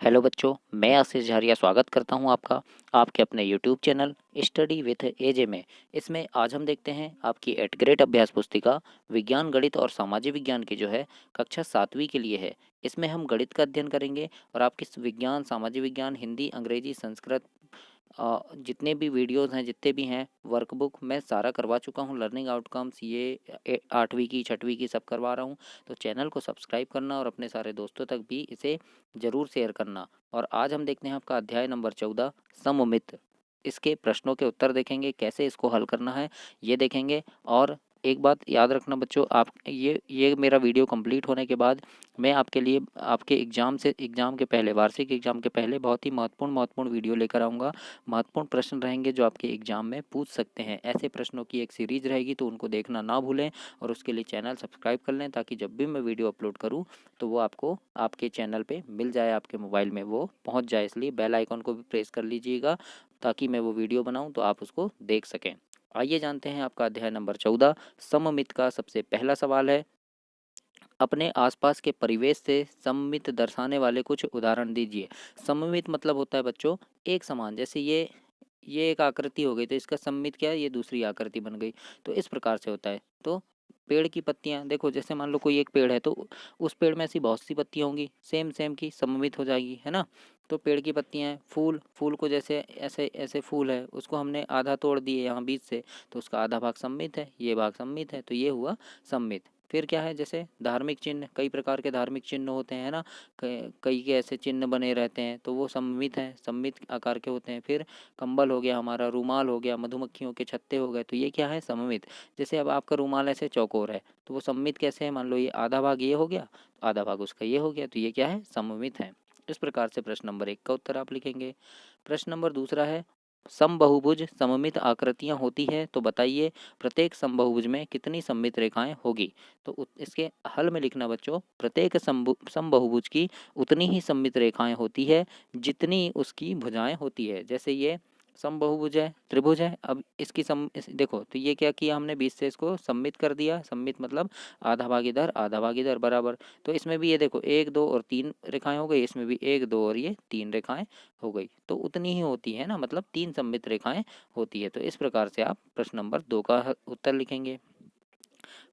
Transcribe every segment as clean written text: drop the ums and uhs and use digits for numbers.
Hello बच्चों, मैं आशीष झारिया स्वागत करता हूं आपका आपके अपने यूट्यूब चैनल स्टडी विथ एजे में। इसमें आज हम देखते हैं आपकी 8th ग्रेड अभ्यास पुस्तिका विज्ञान गणित और सामाजिक विज्ञान की जो है कक्षा 7वीं के लिए है। इसमें हम गणित का अध्ययन करेंगे और आपकी विज्ञान, सामाजिक विज्ञान, हिंदी, अंग्रेजी, संस्कृत जितने भी वीडियोस हैं, जितने भी हैं वर्कबुक, मैं सारा करवा चुका हूँ। लर्निंग आउटकम्स ये 8वीं की, 6वीं की सब करवा रहा हूँ। तो चैनल को सब्सक्राइब करना और अपने सारे दोस्तों तक भी इसे ज़रूर शेयर करना। और आज हम देखते हैं आपका अध्याय नंबर 14 सममित। इसके प्रश्नों के उत्तर देखेंगे, कैसे इसको हल करना है ये देखेंगे। और एक बात याद रखना बच्चों, आप ये मेरा वीडियो कंप्लीट होने के बाद मैं आपके लिए आपके एग्ज़ाम के पहले, वार्षिक एग्ज़ाम के पहले बहुत ही महत्वपूर्ण वीडियो लेकर आऊँगा। महत्वपूर्ण प्रश्न रहेंगे जो आपके एग्ज़ाम में पूछ सकते हैं। ऐसे प्रश्नों की एक सीरीज़ रहेगी, तो उनको देखना ना भूलें और उसके लिए चैनल सब्सक्राइब कर लें, ताकि जब भी मैं वीडियो अपलोड करूँ तो वो आपको आपके चैनल पे मिल जाए, आपके मोबाइल में वो पहुंच जाए। इसलिए बेल आइकन को भी प्रेस कर लीजिएगा, ताकि मैं वो वीडियो बनाऊं तो आप उसको देख सकें। आइए जानते हैं आपका अध्याय नंबर 14 सममित का सबसे पहला सवाल है, अपने आसपास के परिवेश से सममित दर्शाने वाले कुछ उदाहरण दीजिए। सममित मतलब होता है बच्चों एक समान। जैसे ये एक आकृति हो गई, तो इसका सममित क्या है, ये दूसरी आकृति बन गई। तो इस प्रकार से होता है। तो पेड़ की पत्तियां देखो, जैसे मान लो कोई एक पेड़ है, तो उस पेड़ में ऐसी बहुत सी पत्तियां होंगी, सेम सेम की सममित हो जाएगी, है ना। तो पेड़ की पत्तियां हैं। फूल फूल को जैसे ऐसे ऐसे फूल है, उसको हमने आधा तोड़ दिए यहाँ बीच से, तो उसका आधा भाग सममित है, ये भाग सममित है, तो ये हुआ सममित। फिर क्या है, जैसे धार्मिक चिन्ह, कई प्रकार के धार्मिक चिन्ह होते हैं ना, कई के ऐसे चिन्ह बने रहते हैं, तो वो सममित हैं, सममित आकार के होते हैं। फिर कंबल हो गया, हमारा रूमाल हो गया, मधुमक्खियों के छत्ते हो गए, तो ये क्या है, सममित। जैसे अब आपका रूमाल ऐसे चौकोर है, तो वो सममित कैसे है, मान लो ये आधा भाग ये हो गया, आधा भाग उसका ये हो गया, तो ये क्या है, सममित है। इस प्रकार से प्रश्न नंबर 1 का उत्तर आप लिखेंगे। प्रश्न नंबर दूसरा है, समबहुभुज सममित आकृतियां होती है, तो बताइए प्रत्येक समबहुभुज में कितनी सममित रेखाएं होगी। तो इसके हल में लिखना बच्चों, प्रत्येक समबहुभुज की उतनी ही सममित रेखाएं होती है जितनी उसकी भुजाएं होती है। जैसे ये समबहुभुज है, त्रिभुज है, अब इसकी देखो, तो ये क्या किया हमने, बीच से इसको सममित कर दिया। सममित मतलब आधा भाग इधर, आधा भाग इधर, बराबर। तो इसमें भी ये देखो 1 2 और 3 रेखाएं हो गई, इसमें भी 1 2 और ये 3 रेखाएं हो गई, तो उतनी ही होती है ना, मतलब 3 सममित रेखाएं होती है। तो इस प्रकार से आप प्रश्न नंबर 2 का उत्तर लिखेंगे।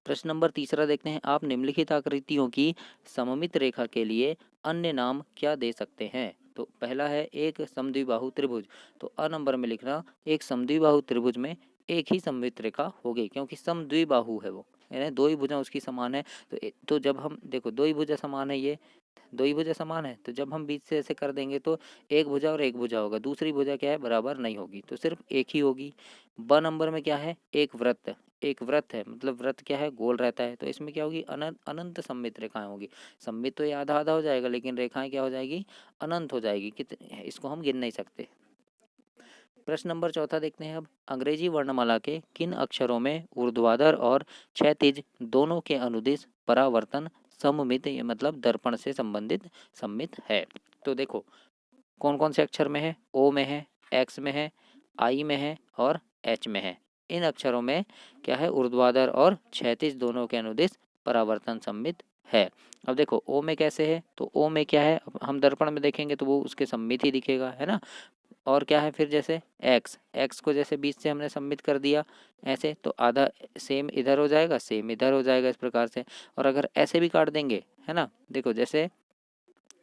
प्रश्न नंबर तीसरा देखते हैं, आप निम्नलिखित आकृतियों की सममित रेखा के लिए अन्य नाम क्या दे सकते हैं। तो पहला है एक समद्विबाहु त्रिभुज। तो अ नंबर में लिखना, एक समद्विबाहु त्रिभुज में एक ही सममित रेखा होगी, क्योंकि समद्विबाहु है वो, यानी दो ही भुजा उसकी समान है। तो जब हम देखो दो ही भुजा समान है, ये दो ही भुजा समान है, तो जब हम बीच से ऐसे कर देंगे तो एक भुजा और एक भुजा होगा, दूसरी भुजा क्या है, बराबर नहीं होगी, तो सिर्फ एक ही होगी। ब नंबर में क्या है, एक वृत्त है, मतलब वृत्त क्या है, गोल रहता है, तो इसमें क्या होगी, अनंत अनंत सममित रेखाएं होगी। सममित तो ये आधा आधा हो जाएगा, लेकिन रेखाएं क्या हो जाएगी, अनंत हो जाएगी, कितने इसको हम गिन नहीं सकते। प्रश्न नंबर चौथा देखते हैं अब, अंग्रेजी वर्णमाला के किन अक्षरों में ऊर्ध्वाधर और क्षैतिज दोनों के अनुदिश परावर्तन सममित, ये मतलब दर्पण से संबंधित सममित है। तो देखो कौन कौन से अक्षर में है, ओ में है, एक्स में है, आई में है और एच में है। इन अक्षरों में क्या है, ऊर्ध्वाधर और क्षैतिज दोनों के अनुदिश परावर्तन सममित है। अब देखो ओ में कैसे है, तो ओ में क्या है, हम दर्पण में देखेंगे तो वो उसके सममित ही दिखेगा, है ना। और क्या है फिर, जैसे एक्स एक्स को जैसे बीच से हमने सबमिट कर दिया ऐसे, तो आधा सेम इधर हो जाएगा, सेम इधर हो जाएगा, इस प्रकार से। और अगर ऐसे भी काट देंगे, है ना, देखो जैसे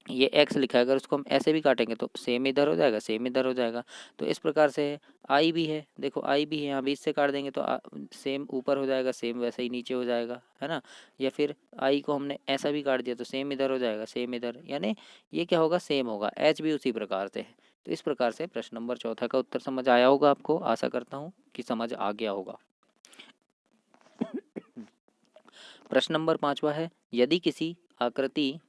ये एक्स लिखा है, अगर उसको हम ऐसे भी काटेंगे तो सेम इधर हो जाएगा, सेम इधर हो जाएगा। तो इस प्रकार से आई भी है, देखो आई भी है, यहाँ बीच से काट देंगे तो सेम ऊपर हो जाएगा, सेम वैसे ही नीचे हो जाएगा, है ना। या फिर आई को हमने ऐसा भी काट दिया तो सेम इधर हो जाएगा, सेम इधर, यानी ये क्या होगा, सेम होगा। एच भी उसी प्रकार से है। तो इस प्रकार से प्रश्न नंबर चौथा का उत्तर समझ आया होगा आपको, आशा करता हूँ कि समझ आ गया होगा। प्रश्न नंबर पांचवा है, यदि किसी आकृति,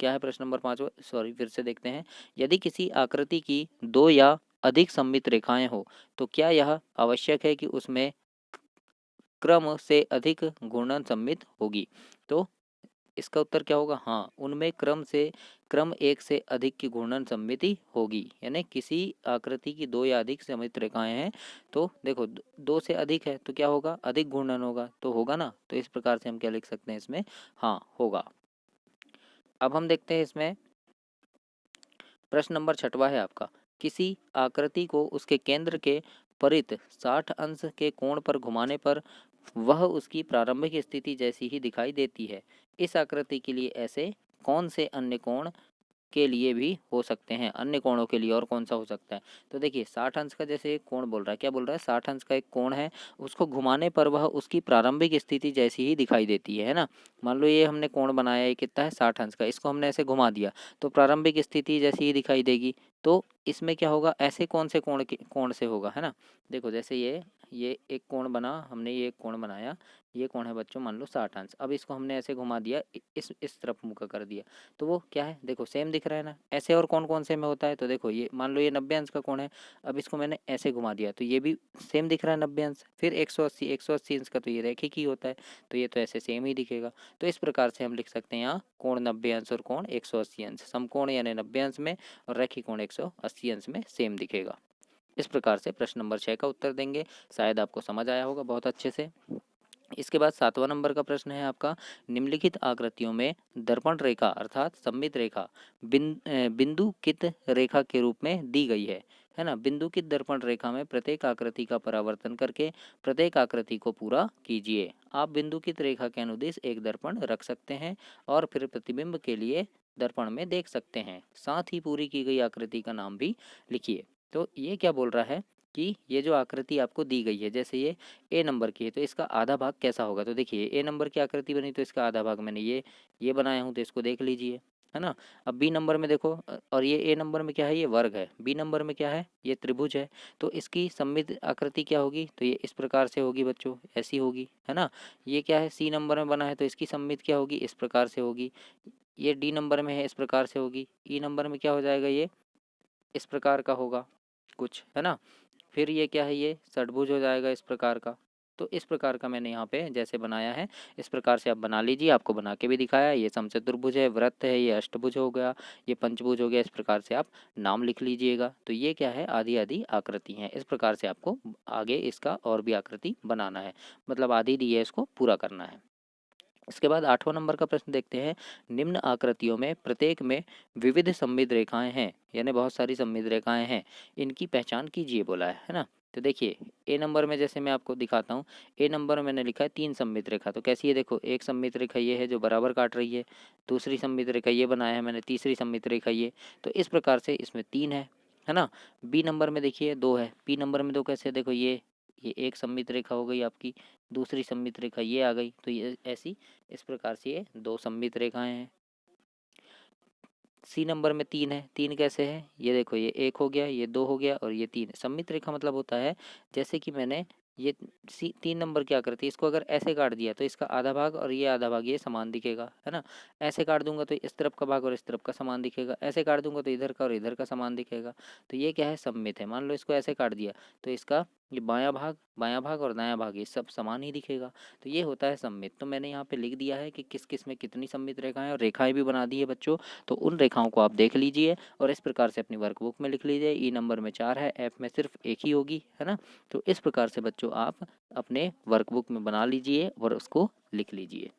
क्या है प्रश्न नंबर पांचवा, सॉरी फिर से देखते हैं, यदि किसी आकृति की दो या अधिक सममित रेखाएं हो, तो क्या यह आवश्यक है कि उसमें क्रम से अधिक घूर्णन सममित होगी। तो इसका उत्तर क्या होगा, हाँ, उनमें क्रम एक से अधिक की घूर्णन सममिति होगी। यानी किसी आकृति की दो या अधिक सममित रेखाएं हैं, तो देखो दो से अधिक है तो क्या होगा, अधिक घूर्णन होगा, तो होगा ना। तो इस प्रकार से हम क्या लिख सकते हैं इसमें, हाँ होगा। अब हम देखते हैं इसमें प्रश्न नंबर 6वां है आपका, किसी आकृति को उसके केंद्र के परित 60 अंश के कोण पर घुमाने पर वह उसकी प्रारंभिक स्थिति जैसी ही दिखाई देती है। इस आकृति के लिए ऐसे कौन से अन्य कोण के लिए भी हो सकते हैं, अन्य कोणों के लिए और कौन सा हो सकता है। तो देखिए 60 अंश का जैसे एक कोण बोल रहा है, क्या बोल रहा है, 60 अंश का एक कोण है, उसको घुमाने पर वह उसकी प्रारंभिक स्थिति जैसी ही दिखाई देती है ना। मान लो ये हमने कोण बनाया, ये कितना है 60 अंश का, इसको हमने ऐसे घुमा दिया तो प्रारंभिक स्थिति जैसी ही दिखाई देगी। तो इसमें क्या होगा, ऐसे कौन से कोण से होगा, है ना। देखो जैसे ये एक कोण बना, हमने ये एक कोण बनाया, ये कोण है बच्चों मान लो 60 अंश। अब इसको हमने ऐसे घुमा दिया, इस तरफ मुँह का कर दिया, तो वो क्या है, देखो सेम दिख रहा है ना। ऐसे और कौन कौन से में होता है, तो देखो ये मान लो ये 90 अंश का कोण है, अब इसको मैंने ऐसे घुमा दिया तो ये भी सेम दिख रहा है 90 अंश। फिर 180 अंश का तो ये रैखिक ही होता है, तो ये तो ऐसे सेम ही दिखेगा। तो इस प्रकार से हम लिख सकते हैं यहाँ कोण 90 अंश और कोण 180 अंश, समकोण यानी 90 अंश में और रैखिक कोण 180 अंश में सेम दिखेगा। इस प्रकार से प्रश्न नंबर 6 का उत्तर देंगे। शायद आपको समझ आया होगा बहुत अच्छे से। इसके बाद 7वां नंबर का प्रश्न है आपका, निम्नलिखित आकृतियों में दर्पण रेखा अर्थात सममित रेखा बिंदुकित रेखा के रूप में दी गई है ना। बिंदुकित दर्पण रेखा में प्रत्येक आकृति का परावर्तन करके प्रत्येक आकृति को पूरा कीजिए। आप बिंदुकित रेखा के अनुदिश एक दर्पण रख सकते हैं और फिर प्रतिबिंब के लिए दर्पण में देख सकते हैं। साथ ही पूरी की गई आकृति का नाम भी लिखिए। तो ये क्या बोल रहा है कि ये जो आकृति आपको दी गई है, जैसे ये ए नंबर की है तो इसका आधा भाग कैसा होगा। तो देखिए ए नंबर की आकृति बनी तो इसका आधा भाग मैंने ये बनाया हूँ, तो इसको देख लीजिए, है ना। अब बी नंबर में देखो, और ये ए नंबर में क्या है, ये वर्ग है। बी नंबर में क्या है, ये त्रिभुज है। तो इसकी सममित आकृति क्या होगी, तो ये इस प्रकार से होगी बच्चों, ऐसी होगी, है ना। ये क्या है, सी नंबर में बना है तो इसकी सममित क्या होगी, इस प्रकार से होगी। ये डी नंबर में है, इस प्रकार से होगी। ई नंबर में क्या हो जाएगा, ये इस प्रकार का होगा कुछ, है ना। फिर ये क्या है, ये षटभुज हो जाएगा इस प्रकार का। तो इस प्रकार का मैंने यहाँ पे जैसे बनाया है, इस प्रकार से आप बना लीजिए। आपको बना के भी दिखाया है। ये समचतुर्भुज है, वृत्त है, ये अष्टभुज हो गया, ये पंचभुज हो गया। इस प्रकार से आप नाम लिख लीजिएगा। तो ये क्या है, आधी आधी आकृति है। इस प्रकार से आपको आगे इसका और भी आकृति बनाना है, मतलब आधी दी है, इसको पूरा करना है। इसके बाद 8वां नंबर का प्रश्न देखते हैं, निम्न आकृतियों में प्रत्येक में विविध सममित रेखाएं हैं, यानी बहुत सारी सममित रेखाएं हैं, इनकी पहचान कीजिए बोला है ना। तो देखिए ए नंबर में जैसे मैं आपको दिखाता हूँ, ए नंबर में मैंने लिखा है 3 सममित रेखा। तो कैसी है, देखो एक सममित रेखा ये है जो बराबर काट रही है, दूसरी सममित रेखा ये बनाया है मैंने, तीसरी सममित रेखा ये। तो इस प्रकार से इसमें 3 है ना। बी नंबर में देखिए 2 है, पी नंबर में 2 कैसे, देखो ये एक सममित रेखा हो गई आपकी, दूसरी सममित रेखा ये आ गई, तो ये ऐसी इस प्रकार से ये 2 सममित रेखाएं हैं। सी नंबर में 3 है, 3 कैसे है, ये देखो ये 1 हो गया, ये 2 हो गया और ये 3। सममित रेखा मतलब होता है जैसे कि मैंने ये 3 नंबर की आकृति, इसको अगर ऐसे काट दिया तो इसका आधा भाग और ये आधा भाग ये समान दिखेगा, है ना। ऐसे काट दूंगा तो इस तरफ का भाग और इस तरफ का समान दिखेगा, ऐसे काट दूंगा तो इधर का और इधर का समान दिखेगा। तो ये क्या है, सममित है। मान लो इसको ऐसे काट दिया तो इसका ये बायां भाग और दायां भाग ये सब समान ही दिखेगा। तो ये होता है सममित। तो मैंने यहाँ पे लिख दिया है कि किस किस में कितनी सममित रेखाएं, और रेखाएं भी बना दी है बच्चों। तो उन रेखाओं को आप देख लीजिए और इस प्रकार से अपनी वर्कबुक में लिख लीजिए। ई नंबर में 4 है, एफ में सिर्फ एक ही होगी, है ना। तो इस प्रकार से बच्चों आप अपने वर्कबुक में बना लीजिए और उसको लिख लीजिए।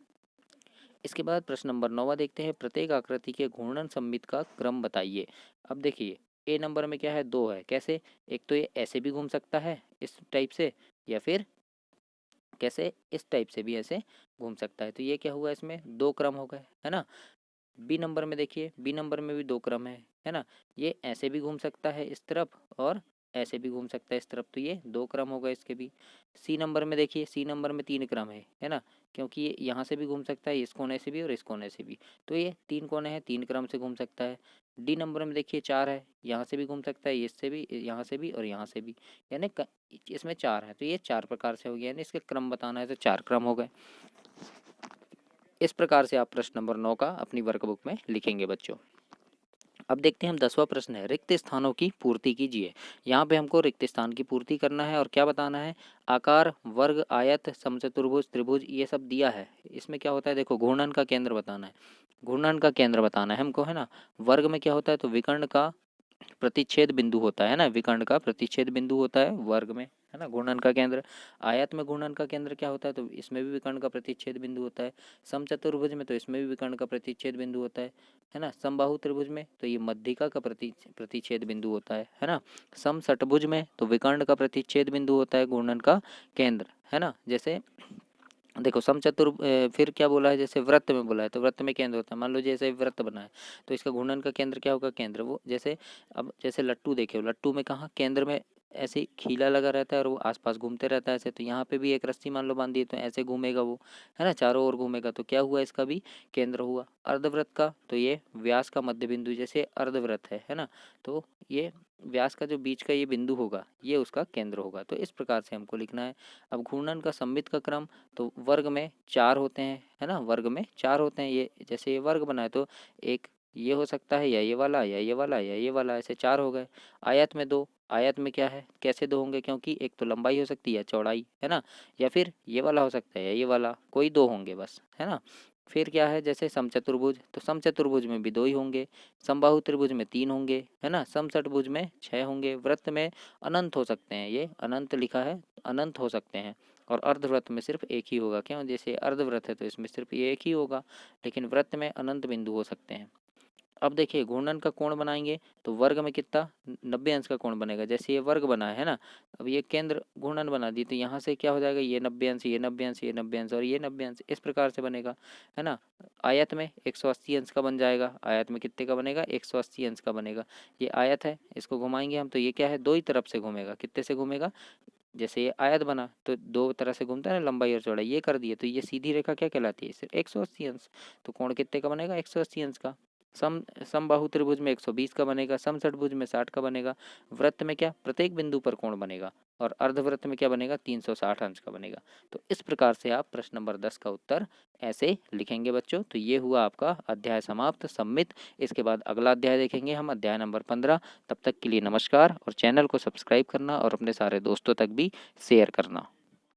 इसके बाद प्रश्न नंबर 9 देखते हैं, प्रत्येक आकृति के घूर्णन सममित का क्रम बताइए। अब देखिए ए नंबर में क्या है, 2 है, कैसे, एक तो ये ऐसे भी घूम सकता है इस टाइप से, या फिर कैसे इस टाइप से भी ऐसे घूम सकता है। तो ये क्या हुआ, इसमें 2 क्रम हो गए, है ना। बी नंबर में देखिए, बी नंबर में भी 2 क्रम है ना। ये ऐसे भी घूम सकता है इस तरफ और ऐसे भी घूम सकता है इस तरफ, तो ये 2 क्रम हो गए इसके भी। सी नंबर में देखिए, सी नंबर में 3 क्रम है ना, क्योंकि ये यहाँ से भी घूम सकता है, इस कोने से भी और इस कोने से भी। तो ये 3 कोने हैं, 3 क्रम से घूम सकता है। डी नंबर में देखिए 4 है, यहाँ से भी घूम सकता है, इससे भी, यहाँ से भी और यहाँ से भी, यानी इसमें 4 है। तो ये 4 प्रकार से हो गया, यानी इसके क्रम बताना है तो 4 क्रम हो गए। इस प्रकार से आप प्रश्न नंबर 9 का अपनी वर्कबुक में लिखेंगे बच्चों। अब देखते हैं हम 10वां प्रश्न है, रिक्त स्थानों की पूर्ति कीजिए। यहाँ पे हमको रिक्त स्थान की पूर्ति करना है और क्या बताना है, आकार, वर्ग, आयत, समचतुर्भुज, त्रिभुज ये सब दिया है। इसमें क्या होता है, देखो घूर्णन का केंद्र बताना है, घूर्णन का केंद्र बताना है हमको, है ना। वर्ग में क्या होता है, तो विकर्ण का प्रतिच्छेद बिंदु होता है ना, विकर्ण का प्रतिच्छेद बिंदु होता है वर्ग में, है ना, घूर्णन का केंद्र। आयत में घूर्णन का केंद्र क्या होता है, तो इसमें भी विकर्ण का प्रतिच्छेद बिंदु होता है। समचतुर्भुज में तो इसमें भी विकर्ण का प्रतिच्छेद बिंदु होता है ना। समबाहु त्रिभुज में तो ये मध्यिका का प्रतिच्छेद बिंदु होता है ना। समषटभुज में तो विकर्ण का प्रतिच्छेद बिंदु होता है घूर्णन का केंद्र, है ना। जैसे देखो फिर क्या बोला है, जैसे वृत्त में बोला है तो वृत्त में केंद्र होता है। मान लो जैसे वृत्त बना है तो इसका घूर्णन का केंद्र क्या होगा, केंद्र। वो जैसे अब जैसे लट्टू देखे, लट्टू में कहाँ केंद्र में ऐसे ही खीला लगा रहता है और वो आसपास घूमते रहता है ऐसे। तो यहाँ पे भी एक रस्सी मान लो बांध दी तो ऐसे घूमेगा वो, है ना, चारों ओर घूमेगा। तो क्या हुआ, इसका भी केंद्र हुआ। अर्धवृत्त का तो ये व्यास का मध्य बिंदु, जैसे अर्धवृत्त है ना, तो ये व्यास का जो बीच का ये बिंदु होगा ये उसका केंद्र होगा। तो इस प्रकार से हमको लिखना है। अब घूर्णन का सममित का क्रम, तो वर्ग में 4 होते हैं, है ना, वर्ग में 4 होते हैं। ये जैसे ये वर्ग बना है तो एक ये हो सकता है, या ये वाला, या ये वाला, या ये वाला, ऐसे 4 हो गए। आयत में 2, आयत में क्या है, कैसे 2 होंगे, क्योंकि एक तो लंबाई हो सकती है या चौड़ाई, है ना, या फिर ये वाला हो सकता है या ये वाला, कोई 2 होंगे बस, है ना। फिर क्या है, जैसे समचतुर्भुज, तो समचतुर्भुज में भी 2 ही होंगे। समबाहु त्रिभुज में 3 होंगे, है ना। समषटभुज में 6 होंगे। वृत्त में अनंत हो सकते हैं, ये अनंत लिखा है, अनंत हो सकते हैं। और अर्धवृत्त में सिर्फ एक ही होगा, क्यों, जैसे अर्धवृत्त है तो इसमें सिर्फ ये एक ही होगा, लेकिन वृत्त में अनंत बिंदु हो सकते हैं। अब देखिए घूर्णन का कोण बनाएंगे तो वर्ग में कितना, 90 अंश का कोण बनेगा। जैसे ये वर्ग बना है ना, अब ये केंद्र घूर्णन बना दी तो यहाँ से क्या हो जाएगा, ये 90 अंश, ये 90 अंश, ये 90 अंश और ये 90 अंश, इस प्रकार से बनेगा, है ना। आयत में 180 अंश का बन जाएगा। आयत में कितने का बनेगा, 180 अंश का बनेगा। ये आयत है, इसको घुमाएंगे हम तो ये क्या है, दो ही तरफ से घूमेगा। कितने से घूमेगा, जैसे ये आयत बना तो 2 तरह से घूमता है ना, लंबाई और चौड़ाई, ये कर दिए तो ये सीधी रेखा क्या कहलाती है, सिर्फ 180 अंश। तो कोण कितने का बनेगा, 180 अंश का। समबाहु त्रिभुज में 120 का बनेगा। समषटभुज में 60 का बनेगा। वृत्त में क्या, प्रत्येक बिंदु पर कोण बनेगा। और अर्धवृत्त में क्या बनेगा, 360 अंश का बनेगा। तो इस प्रकार से आप प्रश्न नंबर 10 का उत्तर ऐसे लिखेंगे बच्चों। तो ये हुआ आपका अध्याय समाप्त, सम्मित। इसके बाद अगला अध्याय देखेंगे हम, अध्याय नंबर 15। तब तक के लिए नमस्कार, और चैनल को सब्सक्राइब करना और अपने सारे दोस्तों तक भी शेयर करना।